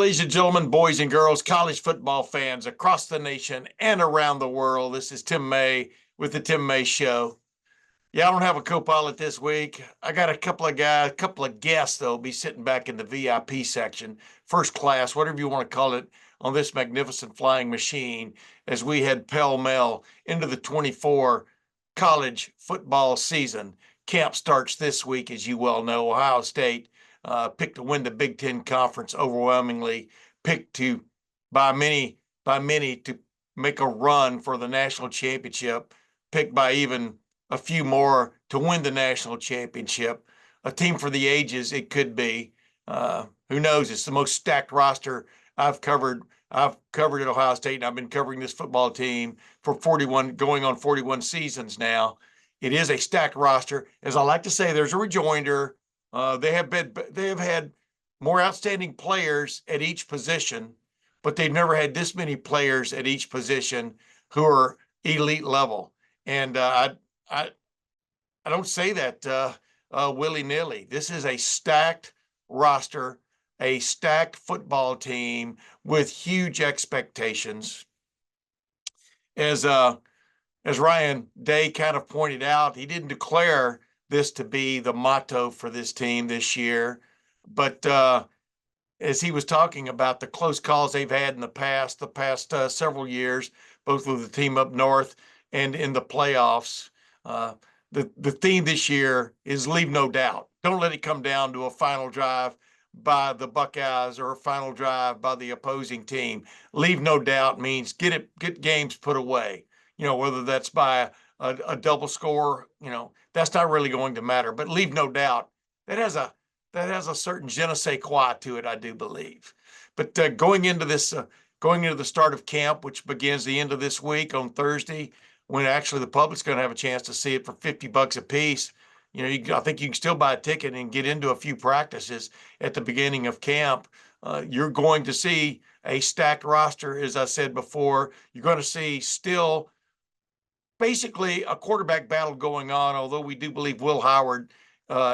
ladies and gentlemen, boys and girls, college football fans across the nation and around the world. This is Tim May with the Tim May Show. Yeah, I don't have a co-pilot this week. I got a couple of guests, though, be sitting back in the VIP section, first class, whatever you want to call it, on this magnificent flying machine as we head pell-mell into the 24 college football season. Camp starts this week, as you well know. Ohio State picked to win the Big Ten Conference overwhelmingly, picked to by many to make a run for the national championship, picked by even a few more to win the national championship. A team for the ages it could be. Who knows? It's the most stacked roster I've covered. I've covered at Ohio State, and I've been covering this football team for 41 seasons now. It is a stacked roster. As I like to say, there's a rejoinder. They have had more outstanding players at each position, but they've never had this many players at each position who are elite level. And I don't say that willy-nilly. This is a stacked roster, a stacked football team with huge expectations. As Ryan Day kind of pointed out, he didn't declare this to be the motto for this team this year, but as he was talking about the close calls they've had in the past several years, both with the team up north and in the playoffs, the theme this year is leave no doubt. Don't let it come down to a final drive by the Buckeyes or a final drive by the opposing team. Leave no doubt means get games put away. You know, whether that's by a double score, you know, that's not really going to matter. But leave no doubt, that has a certain je ne sais quoi to it, I do believe. But going into the start of camp, which begins the end of this week on Thursday, when actually the public's going to have a chance to see it for $50 a piece. You know, I think you can still buy a ticket and get into a few practices at the beginning of camp. You're going to see a stacked roster, as I said before. You're going to see still basically a quarterback battle going on, although we do believe Will Howard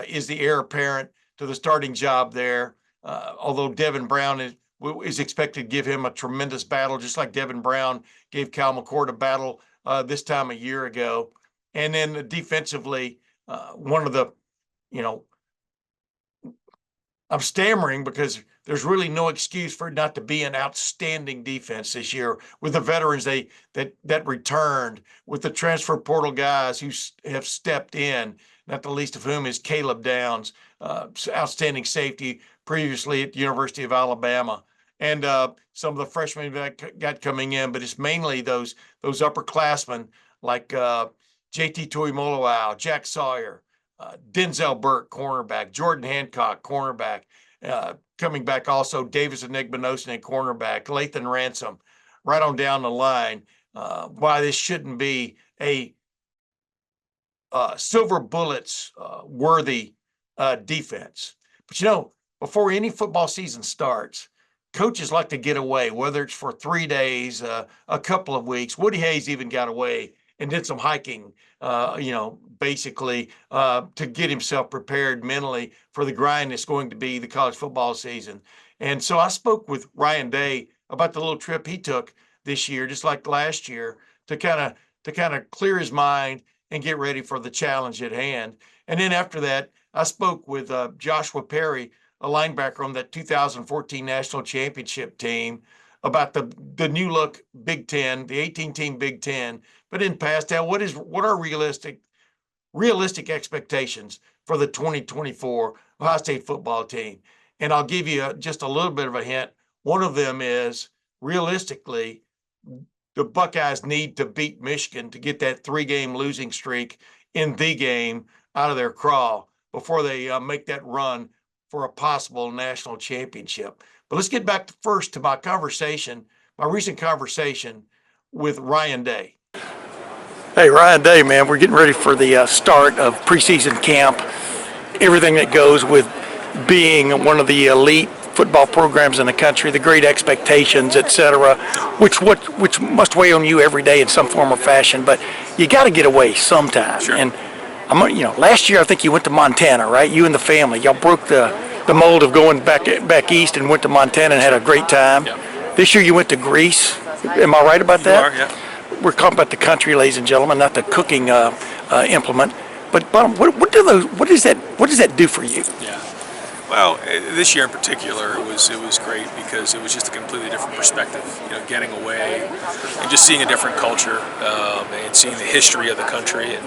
is the heir apparent to the starting job there. Although Devin Brown is expected to give him a tremendous battle, just like Devin Brown gave Cal McCord a battle this time a year ago. And then defensively, one of the, you know, I'm stammering because there's really no excuse for it not to be an outstanding defense this year with the veterans that returned, with the transfer portal guys who have stepped in, not the least of whom is Caleb Downs, outstanding safety previously at the University of Alabama, and some of the freshmen that got coming in. But it's mainly those upperclassmen like J.T. Tuimoloau, Jack Sawyer, Denzel Burke, cornerback, Jordan Hancock, cornerback, coming back also Davis Enigmanosin, cornerback, Lathan Ransom, right on down the line. Why this shouldn't be a silver bullets worthy defense. But, you know, before any football season starts, coaches like to get away, whether it's for 3 days, a couple of weeks. Woody Hayes even got away and did some hiking, basically to get himself prepared mentally for the grind that's going to be the college football season. And so I spoke with Ryan Day about the little trip he took this year, just like last year, to kind of clear his mind and get ready for the challenge at hand. And then after that, I spoke with Joshua Perry, a linebacker on that 2014 national championship team, about the new look Big Ten, the 18-team Big Ten. But in Pastel, what are realistic expectations for the 2024 Ohio State football team? And I'll give you just a little bit of a hint. One of them is, realistically, the Buckeyes need to beat Michigan to get that 3-game losing streak in the game out of their craw before they make that run for a possible national championship. But let's get back first to my recent conversation with Ryan Day. Hey, Ryan Day, man, we're getting ready for the start of preseason camp. Everything that goes with being one of the elite football programs in the country, the great expectations, etc., which must weigh on you every day in some form or fashion. But you got to get away sometime. Sure. And last year I think you went to Montana, right? You and the family, y'all broke the the mold of going back east and went to Montana and had a great time. Yeah. This year you went to Greece. Am I right about that? You are, yeah. We're talking about the country, ladies and gentlemen, not the cooking implement. But what does that do for you? Yeah. Well, this year in particular, it was great because it was just a completely different perspective. Getting away and just seeing a different culture and seeing the history of the country and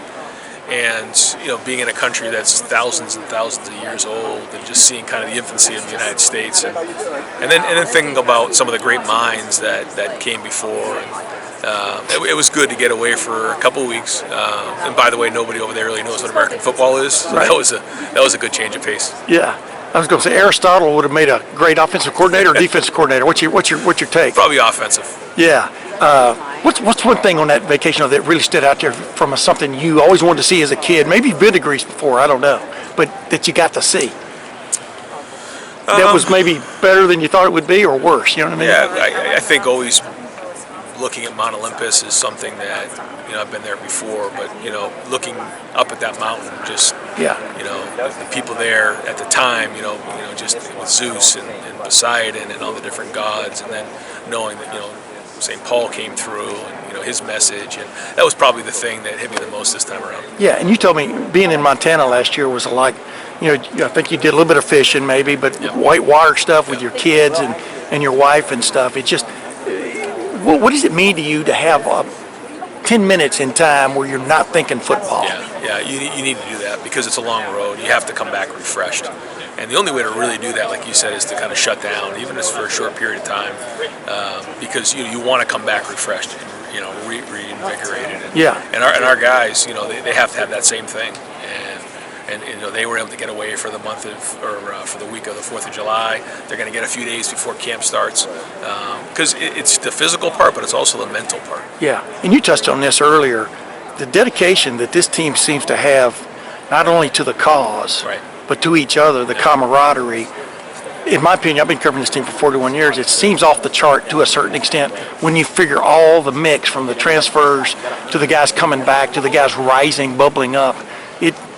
being in a country that's thousands and thousands of years old and just seeing kind of the infancy of the United States and then thinking about some of the great minds that came before. It was good to get away for a couple of weeks. And by the way, nobody over there really knows what American football is. So right. that was a good change of pace. Yeah. I was going to say Aristotle would have made a great offensive coordinator or defensive coordinator. What's your take? Probably offensive. Yeah. What's one thing on that vacation that really stood out there from something you always wanted to see as a kid? Maybe you've been to Greece before, I don't know, but that you got to see. That was maybe better than you thought it would be, or worse. You know what I mean? Yeah, I think always looking at Mount Olympus is something that I've been there before, but looking up at that mountain, just the people there at the time, just with Zeus and Poseidon and all the different gods, and then knowing that St. Paul came through and his message, and that was probably the thing that hit me the most this time around. Yeah, and you told me being in Montana last year was like, I think you did a little bit of fishing maybe, but white water stuff with your kids and your wife and stuff. It just, what does it mean to you to have 10 minutes in time where you're not thinking football? Yeah, you need to do that because it's a long road. You have to come back refreshed. And the only way to really do that, like you said, is to kind of shut down, even if it's for a short period of time, because you want to come back refreshed and reinvigorated. And our guys, they have to have that same thing. And they were able to get away for the month for the week of the 4th of July. They're going to get a few days before camp starts because it's the physical part, but it's also the mental part. Yeah, and you touched on this earlier, the dedication that this team seems to have, not only to the cause, right, but to each other, the camaraderie. In my opinion, I've been covering this team for 41 years. It seems off the chart to a certain extent when you figure all the mix from the transfers to the guys coming back to the guys rising, bubbling up.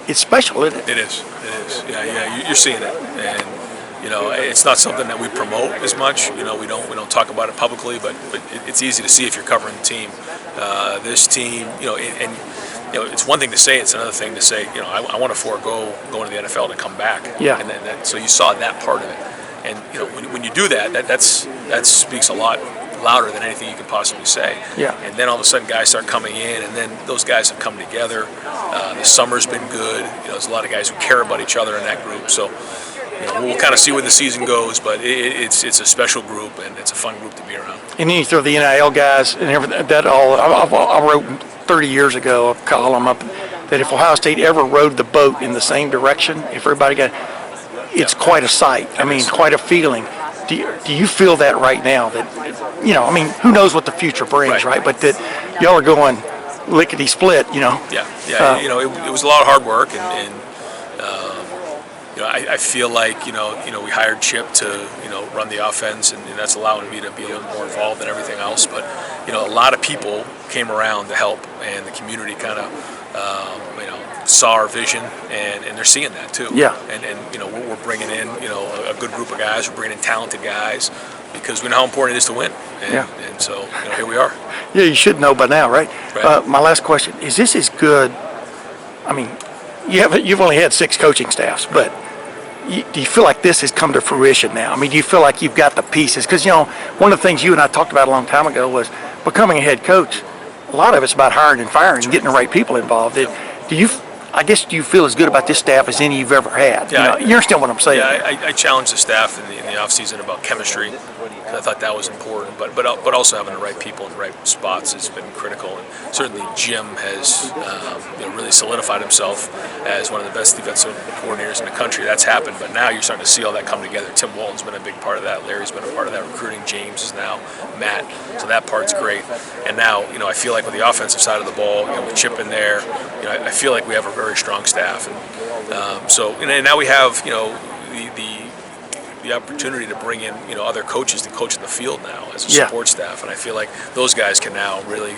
It's special, isn't it? It is. Yeah. You're seeing it, and it's not something that we promote as much. We don't talk about it publicly, but it's easy to see if you're covering the team. This team, it's one thing to say. It's another thing to say. I want to forego going to the NFL to come back. Yeah. And then so you saw that part of it, and when you do that speaks a lot louder than anything you can possibly say. Yeah. And then all of a sudden guys start coming in, and then those guys have come together. The summer's been good. There's a lot of guys who care about each other in that group. So we'll kind of see where the season goes, but it's a special group, and it's a fun group to be around. And then you throw the NIL guys and everything. That all I wrote 30 years ago a column up that if Ohio State ever rowed the boat in the same direction, if everybody got, it's quite a sight. I mean, quite a feeling. Do you feel that right now? That who knows what the future brings, right? But that y'all are going lickety split, Yeah. It was a lot of hard work, and I feel like we hired Chip to run the offense, and that's allowing me to be a little more involved in everything else. But a lot of people came around to help, and the community kind of saw our vision, and they're seeing that too. Yeah. And we're bringing in a good group of guys. We're bringing in talented guys because we know how important it is to win. And so here we are. Yeah, you should know by now, right? My last question is: this is good? I mean, you've only had 6 coaching staffs, but do you feel like this has come to fruition now? I mean, do you feel like you've got the pieces? Because one of the things you and I talked about a long time ago was becoming a head coach. A lot of it's about hiring and firing and getting the right people involved. Do you feel as good about this staff as any you've ever had? Yeah, you understand what I'm saying? Yeah, I challenged the staff in the offseason about chemistry. I thought that was important, but also having the right people in the right spots has been critical. And certainly Jim has really solidified himself as one of the best defensive coordinators in the country. That's happened, but now you're starting to see all that come together. Tim Walton's been a big part of that. Larry's been a part of that recruiting. James is now Matt, so that part's great. And now I feel like with the offensive side of the ball, with Chip in there, I feel like we have a very strong staff, and now we have the opportunity to bring in other coaches to coach in the field now as a support staff, and I feel like those guys can now really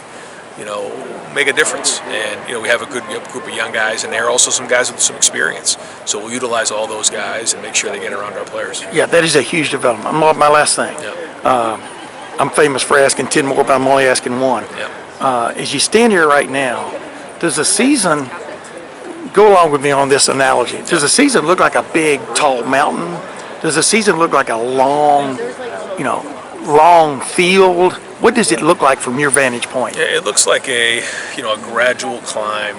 make a difference. And we have a good group of young guys, and there are also some guys with some experience. So we'll utilize all those guys and make sure they get around our players. Yeah, that is a huge development. My last thing. Yep. I'm famous for asking 10 more, but I'm only asking one. Yep. As you stand here right now, does the season, go along with me on this analogy, does the season look like a big, tall mountain? Does the season look like a long field? What does it look like from your vantage point? Yeah, it looks like a gradual climb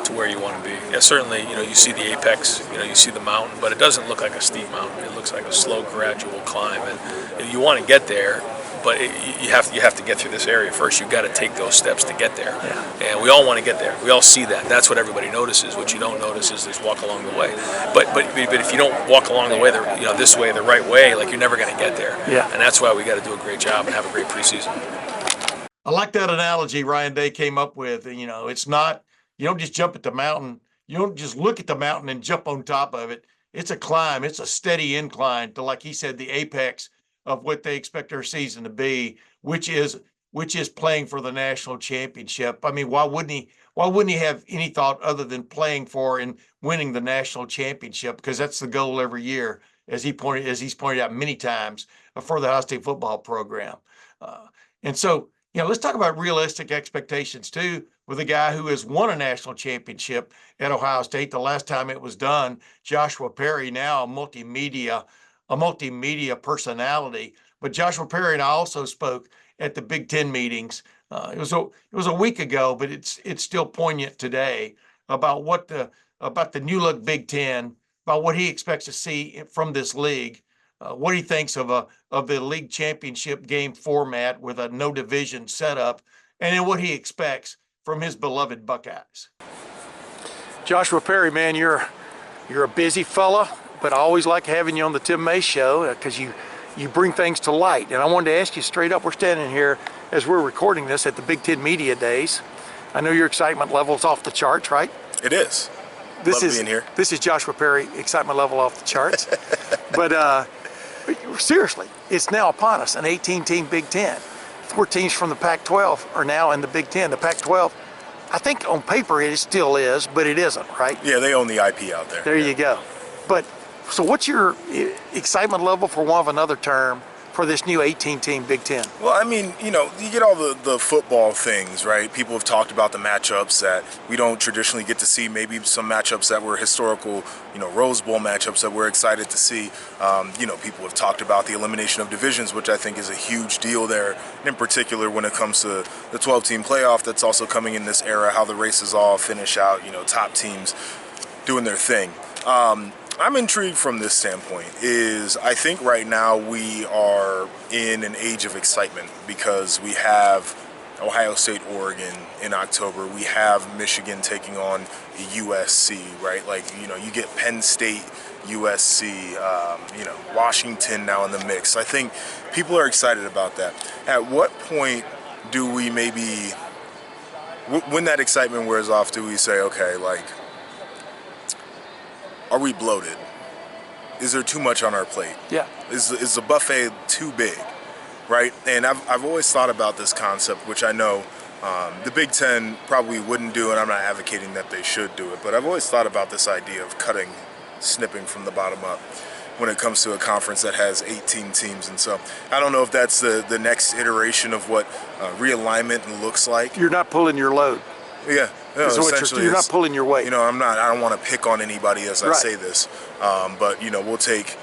to where you want to be. Yeah, certainly, you see the apex, you see the mountain, but it doesn't look like a steep mountain. It looks like a slow, gradual climb, and you want to get there, but you have to get through this area first. You've got to take those steps to get there, and we all want to get there. We all see that. That's what everybody notices. What you don't notice is this walk along the way. But if you don't walk along the way, this way, the right way, like you're never going to get there. Yeah. And that's why we got to do a great job and have a great preseason. I like that analogy Ryan Day came up with. It's not, you don't just jump at the mountain. You don't just look at the mountain and jump on top of it. It's a climb. It's a steady incline to, like he said, the apex of what they expect their season to be, which is playing for the national championship. I mean, why wouldn't he have any thought other than playing for and winning the national championship? Because that's the goal every year, as he's pointed out many times, for the Ohio State football program. And so, let's talk about realistic expectations too, with a guy who has won a national championship at Ohio State. The last time it was done, Joshua Perry, now a multimedia personality. But Joshua Perry and I also spoke at the Big Ten meetings. It was a week ago, but it's still poignant today about about the new look Big Ten, about what he expects to see from this league, what he thinks of the league championship game format with a no division setup, and then what he expects from his beloved Buckeyes. Joshua Perry, man, you're a busy fella, but I always like having you on the Tim May Show because you bring things to light. And I wanted to ask you straight up, we're standing here as we're recording this at the Big Ten Media Days. I know your excitement level's off the charts, right? It is. Love being here. This is Joshua Perry, excitement level off the charts. But seriously, it's now upon us, an 18-team Big Ten. 4 teams from the Pac-12 are now in the Big Ten. The Pac-12, I think on paper it still is, but it isn't, right? Yeah, they own the IP out there. There you go. But so what's your excitement level, for one of another term, for this new 18-team Big Ten? Well, I mean, you get all the football things, right? People have talked about the matchups that we don't traditionally get to see, maybe some matchups that were historical, Rose Bowl matchups that we're excited to see. People have talked about the elimination of divisions, which I think is a huge deal there, in particular when it comes to the 12-team playoff that's also coming in this era, how the races all finish out, top teams doing their thing. I'm intrigued from this standpoint. I think right now we are in an age of excitement because we have Ohio State, Oregon in October. We have Michigan taking on USC, right? You get Penn State, USC, Washington now in the mix. I think people are excited about that. At what point do we maybe, when that excitement wears off, do we say, okay, are we bloated? Is there too much on our plate? Yeah. Is the buffet too big, right? And I've always thought about this concept, which I know the Big Ten probably wouldn't do, and I'm not advocating that they should do it, but I've always thought about this idea of snipping from the bottom up when it comes to a conference that has 18 teams. And so I don't know if that's the next iteration of what realignment looks like. You're not pulling your load. Yeah. Essentially, you're not pulling your weight. I don't want to pick on anybody as I say this, but we'll take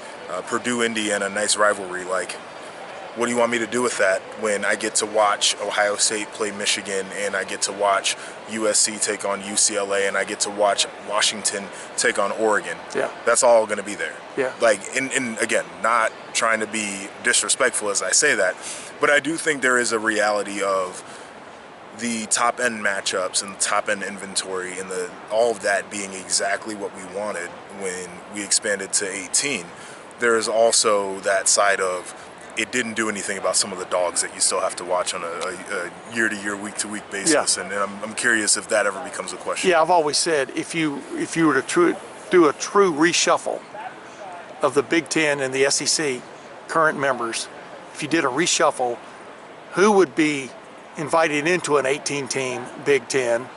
Purdue, Indiana, nice rivalry. What do you want me to do with that when I get to watch Ohio State play Michigan, and I get to watch USC take on UCLA, and I get to watch Washington take on Oregon? Yeah, that's all going to be there. Yeah, and again, not trying to be disrespectful as I say that, but I do think there is a reality of the top end matchups and the top end inventory and all of that being exactly what we wanted when we expanded to 18. There is also that side of it didn't do anything about some of the dogs that you still have to watch on a year-to-year, week-to-week basis. Yeah. And I'm curious if that ever becomes a question. Yeah, I've always said if you were to do a true reshuffle of the Big Ten and the SEC current members, if you did a reshuffle, who would be invited into an 18-team Big Ten,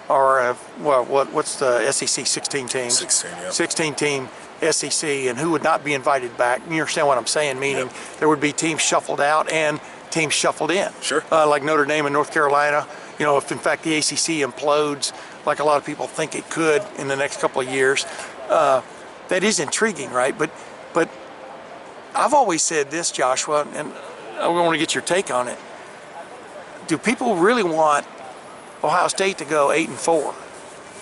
or what's the SEC 16 teams? 16, yeah. 16-team SEC, and who would not be invited back? You understand what I'm saying? Meaning there would be teams shuffled out and teams shuffled in. Sure. Like Notre Dame and North Carolina. You know, if in fact the ACC implodes, like a lot of people think it could in the next couple of years, that is intriguing, right? But I've always said this, Joshua, and I want to get your take on it. Do people really want Ohio State to go 8-4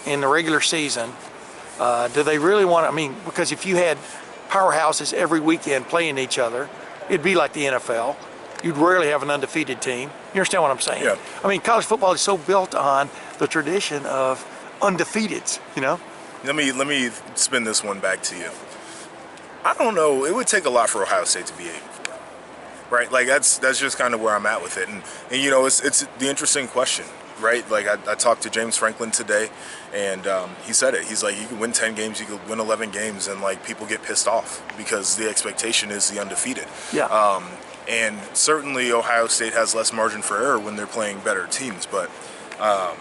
in the regular season? Do they really want to? I mean, because if you had powerhouses every weekend playing each other, it'd be like the NFL. You'd rarely have an undefeated team. You understand what I'm saying? Yeah. I mean, college football is so built on the tradition of undefeateds, you know? Let me spin this one back to you. I don't know. It would take a lot for Ohio State to be 8-4, right? Like that's just kind of where I'm at with it. And you know, it's the interesting question, right? Like I talked to James Franklin today, and he said it. He's like, you can win 10 games, you can win 11 games, and like people get pissed off because the expectation is the undefeated. Yeah. And certainly Ohio State has less margin for error when they're playing better teams. But I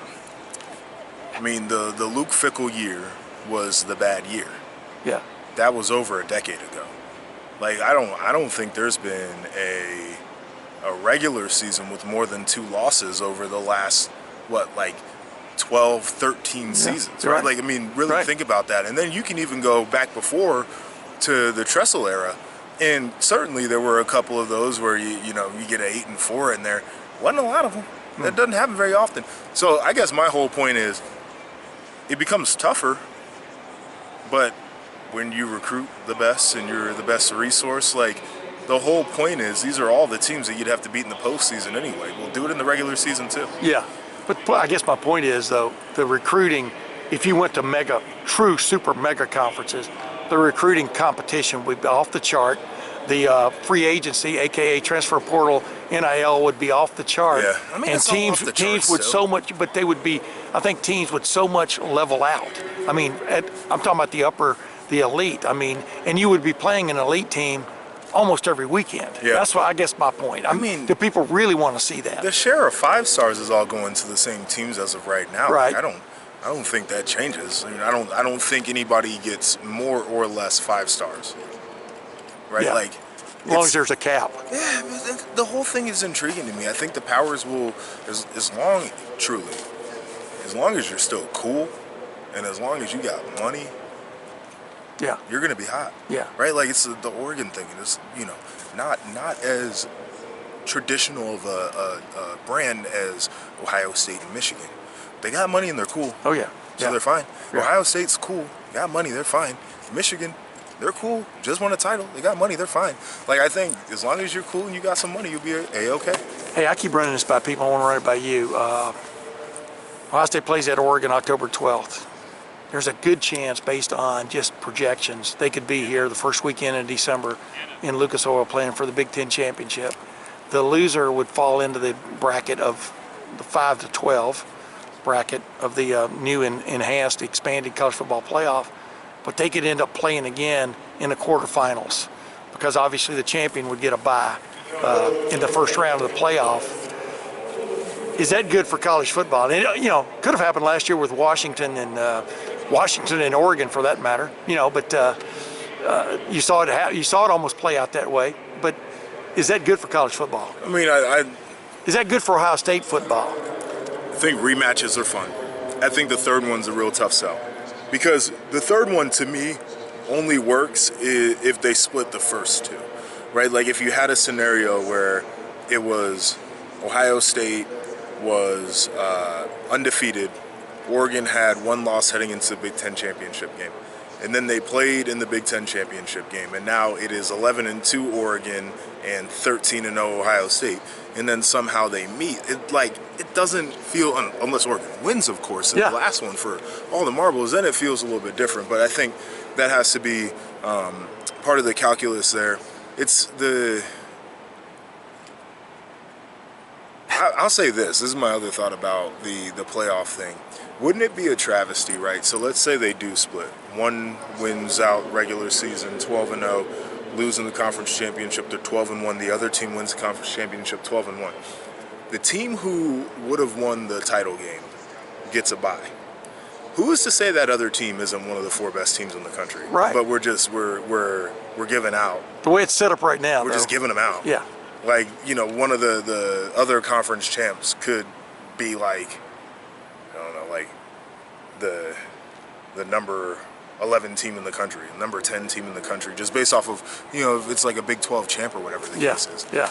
mean, the Luke Fickell year was the bad year. Yeah. That was over a decade ago. Like I don't think there's been a regular season with more than 2 losses over the last 12, 13 seasons, right? Like I mean, really think about that. And then you can even go back before to the Tressel era, and certainly there were a couple of those where you get an 8-4 in there. Wasn't a lot of them. That doesn't happen very often. So I guess my whole point is, it becomes tougher, but when you recruit the best and you're the best resource, like the whole point is these are all the teams that you'd have to beat in the postseason anyway. We'll do it in the regular season too. Yeah, but I guess my point is though, the recruiting, if you went to true super mega conferences, the recruiting competition would be off the chart. The free agency, aka transfer portal, NIL would be off the chart. Yeah, I mean, and teams would so much, but they would be. I think teams would so much level out. I mean, I'm talking about the elite. I mean, and you would be playing an elite team almost every weekend. Yeah. That's what I guess my point. I mean, do people really want to see that? The share of 5 stars is all going to the same teams as of right now. Right. Like, I don't think that changes. I mean, I don't think anybody gets more or less 5 stars. Right? Yeah. Like, as long as there's a cap. Yeah, but the whole thing is intriguing to me. I think the powers will, as long as you're still cool, and as long as you got money, Yeah. you're gonna be hot. Yeah. Right? Like it's the Oregon thing. It's not as traditional of a brand as Ohio State and Michigan. They got money and they're cool. Oh yeah. So they're fine. Yeah. Ohio State's cool. Got money, they're fine. Michigan, they're cool. Just won a title. They got money, they're fine. Like I think as long as you're cool and you got some money, you'll be A-okay. Hey, I keep running this by people. I want to run it by you. Ohio State plays at Oregon October 12th. There's a good chance, based on just projections, they could be here the first weekend in December in Lucas Oil playing for the Big Ten championship. The loser would fall into the bracket of the 5 to 12 bracket of the new and enhanced, expanded college football playoff, but they could end up playing again in the quarterfinals because obviously the champion would get a bye in the first round of the playoff. Is that good for college football? And could have happened last year with Washington and Oregon, for that matter. But you saw it almost play out that way. But is that good for college football? I mean, Is that good for Ohio State football? I think rematches are fun. I think the third one's a real tough sell. Because the third one, to me, only works if they split the first two, right? Like if you had a scenario where it was Ohio State was undefeated, Oregon had 1 loss heading into the Big Ten championship game, and then they played in the Big Ten championship game, and now it is 11-2 Oregon and 13-0 Ohio State, and then somehow they meet. It doesn't feel, unless Oregon wins, of course, in the last one for all the marbles, then it feels a little bit different. But I think that has to be part of the calculus there. I'll say this is my other thought about the playoff thing. Wouldn't it be a travesty, right? So let's say they do split. One wins out regular season 12-0, losing the conference championship, they're 12-1. The other team wins the conference championship 12-1. the team who would have won the title game gets a bye. Who is to say that other team isn't one of the 4 best teams in the country? Right. But we're giving out. The way it's set up right now, We're just giving them out. Yeah. Like, one of the other conference champs could be like, I don't know, like the number 11 team in the country, number 10 team in the country, just based off of, if it's like a Big 12 champ or whatever the case is. Yeah.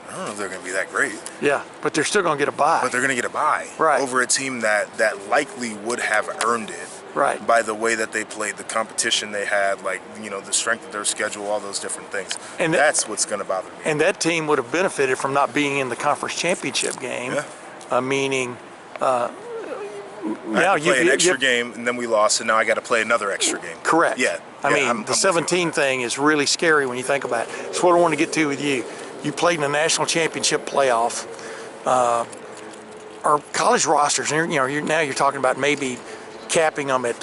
I don't know if they're going to be that great. Yeah, but they're still going to get a bye. But they're going to get a bye over a team that likely would have earned it by the way that they played, the competition they had, like, the strength of their schedule, all those different things. And that's what's going to bother me. And that team would have benefited from not being in the conference championship game, meaning now you play an extra game, and then we lost, and now I got to play another extra game. Correct. Yeah. I mean, the 17 thing is really scary when you think about it. That's what I want to get to with you. You played in the national championship playoff. Our college rosters, and now you're talking about maybe capping them at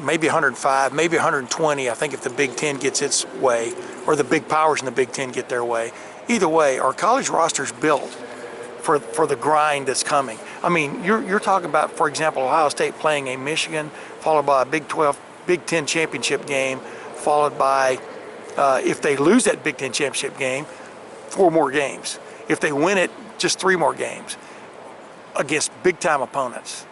maybe 105, maybe 120. I think if the Big Ten gets its way, or the big powers in the Big Ten get their way. Either way, our college rosters built for the grind that's coming. I mean, you're talking about, for example, Ohio State playing a Michigan, followed by a Big Ten championship game, followed by if they lose that Big Ten championship game, 4 more games. If they win it, just 3 more games against big-time opponents.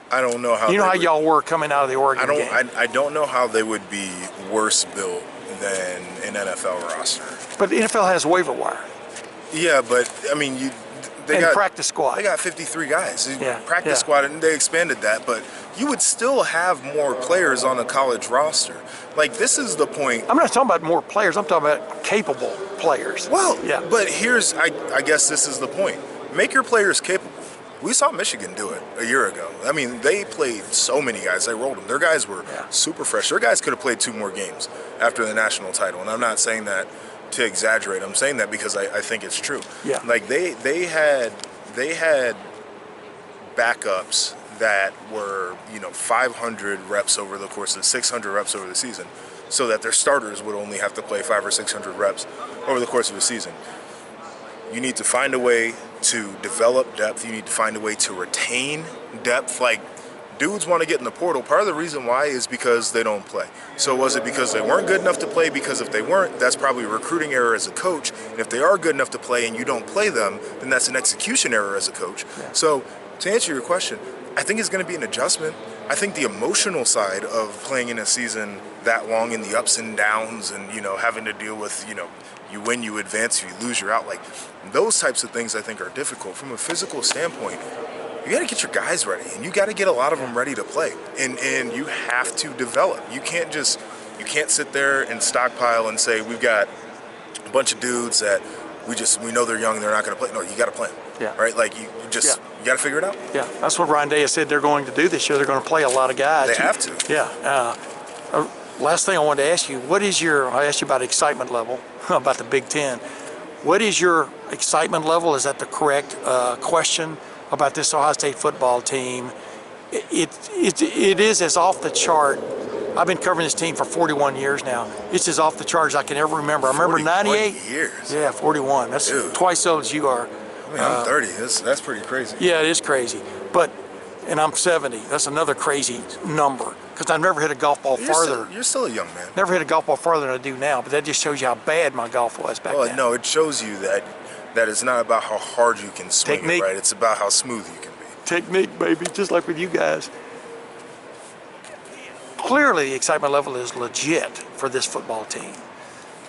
I don't know how. How y'all were coming out of the Oregon game. I don't know how they would be worse built than an NFL roster. But the NFL has waiver wire. Yeah, but I mean, they got practice squad. They got 53 guys. Yeah, practice squad, and they expanded that. But you would still have more players on a college roster. Like, this is the point. I'm not talking about more players. I'm talking about capable players. Well, yeah. But here's, I guess this is the point. Make your players capable. We saw Michigan do it a year ago. I mean, they played so many guys. They rolled them. Their guys were super fresh. Their guys could have played 2 more games after the national title. And I'm not saying that to exaggerate. I'm saying that because I think it's true. Yeah. Like, they had backups that were 500 reps over the course of 600 reps over the season, so that their starters would only have to play 500 or 600 reps over the course of a season. You need to find a way to develop depth. You need to find a way to retain depth. Like, dudes want to get in the portal. Part of the reason why is because they don't play. So was it because they weren't good enough to play? Because if they weren't, that's probably a recruiting error as a coach. And if they are good enough to play and you don't play them, then that's an execution error as a coach. Yeah. So to answer your question, I think it's going to be an adjustment. I think the emotional side of playing in a season that long, in the ups and downs, and having to deal with you win, you advance, you lose, you're out. Like, those types of things I think are difficult. From a physical standpoint, you got to get your guys ready, and you got to get a lot of them ready to play, and you have to develop. You can't sit there and stockpile and say we've got a bunch of dudes that we know they're young and they're not going to play. No, you got to play them. Yeah. Right. Like, you got to figure it out. Yeah. That's what Ryan Day said they're going to do this year. They're going to play a lot of guys. They have to. Yeah. Last thing I wanted to ask you, I asked you about excitement level, about the Big Ten. What is your excitement level? Is that the correct question about this Ohio State football team? It is as off the chart. I've been covering this team for 41 years now. It's as off the charts as I can ever remember. I remember 98. Years. Yeah, 41. That's twice old as you are. I mean, I'm 30. That's pretty crazy. Yeah, it is crazy. And I'm 70. That's another crazy number, because I've never hit a golf ball farther. You're still a young man. Never hit a golf ball farther than I do now, but that just shows you how bad my golf was back then. Well, no, it shows you that it's not about how hard you can swing Technique. it, right? It's about how smooth you can be. Technique, baby, just like with you guys. Clearly, the excitement level is legit for this football team.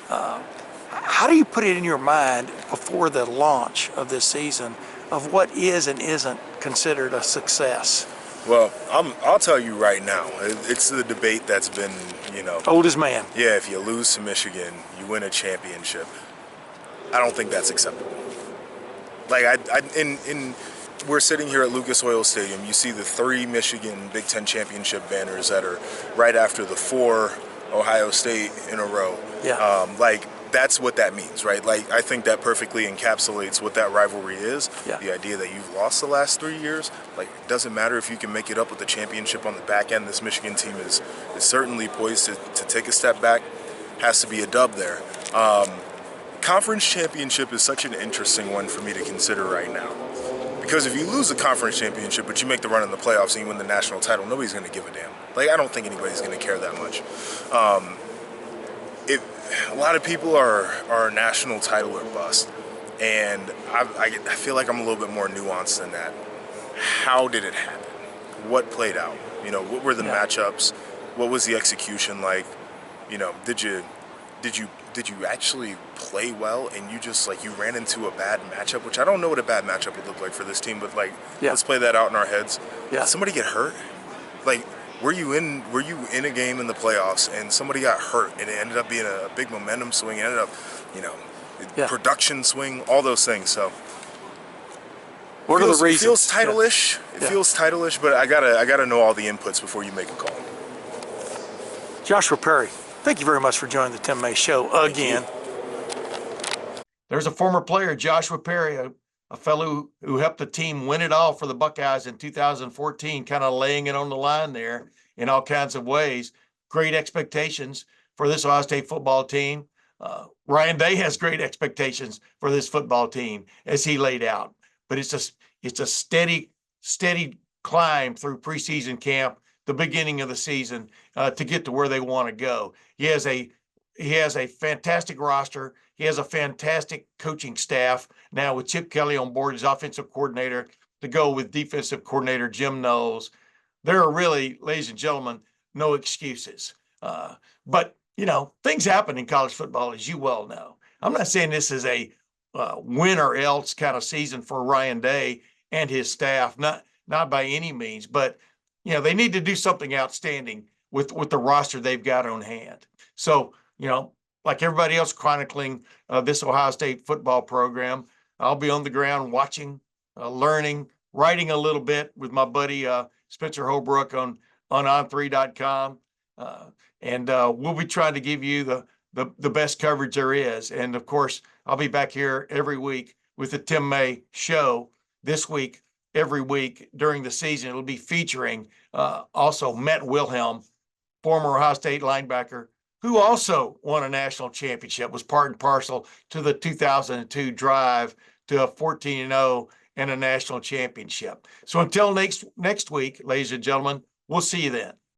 How do you put it in your mind before the launch of this season of what is and isn't considered a success? Well, I'll tell you right now, it's the debate that's been, Old as man. Yeah, if you lose to Michigan, you win a championship. I don't think that's acceptable. Like, we're sitting here at Lucas Oil Stadium. You see the 3 Michigan Big Ten championship banners that are right after the 4 Ohio State in a row. Yeah. That's what that means, right? Like, I think that perfectly encapsulates what that rivalry is. Yeah. The idea that you've lost the last 3 years. Like, it doesn't matter if you can make it up with the championship on the back end. This Michigan team is certainly poised to take a step back. Has to be a dub there. conference championship is such an interesting one for me to consider right now. Because if you lose the conference championship, but you make the run in the playoffs and you win the national title, nobody's going to give a damn. Like, I don't think anybody's going to care that much. A lot of people are national title or bust. And I feel like I'm a little bit more nuanced than that. How did it happen? What played out? You know, what were the matchups? What was the execution like? You know, did you actually play well and you ran into a bad matchup, which I don't know what a bad matchup would look like for this team, but let's play that out in our heads. Yeah. Did somebody get hurt? Like, were you in a game in the playoffs and somebody got hurt and it ended up being a big momentum swing? It ended up, production swing, all those things. So what are the reasons? It feels title-ish. It feels title-ish, but I gotta know all the inputs before you make a call. Joshua Perry, thank you very much for joining the Tim May Show again. There's a former player, Joshua Perry, a fellow who helped the team win it all for the Buckeyes in 2014, kind of laying it on the line there in all kinds of ways. Great expectations for this Ohio State football team. Ryan Day has great expectations for this football team as he laid out, but it's a steady climb through preseason camp, the beginning of the season, to get to where they want to go. He has a fantastic roster. He has a fantastic coaching staff now with Chip Kelly on board as offensive coordinator to go with defensive coordinator Jim Knowles. There are really, ladies and gentlemen, no excuses. But things happen in college football, as you well know. I'm not saying this is a win or else kind of season for Ryan Day and his staff, not by any means, but they need to do something outstanding with the roster they've got on hand. So, like everybody else chronicling this Ohio State football program, I'll be on the ground watching, learning, writing a little bit with my buddy Spencer Holbrook on on3.com. And we'll be trying to give you the best coverage there is. And of course, I'll be back here every week with the Tim May Show this week, every week during the season. It'll be featuring also Matt Wilhelm, former Ohio State linebacker, who also won a national championship, was part and parcel to the 2002 drive to a 14-0 and a national championship. So until next week, ladies and gentlemen, we'll see you then.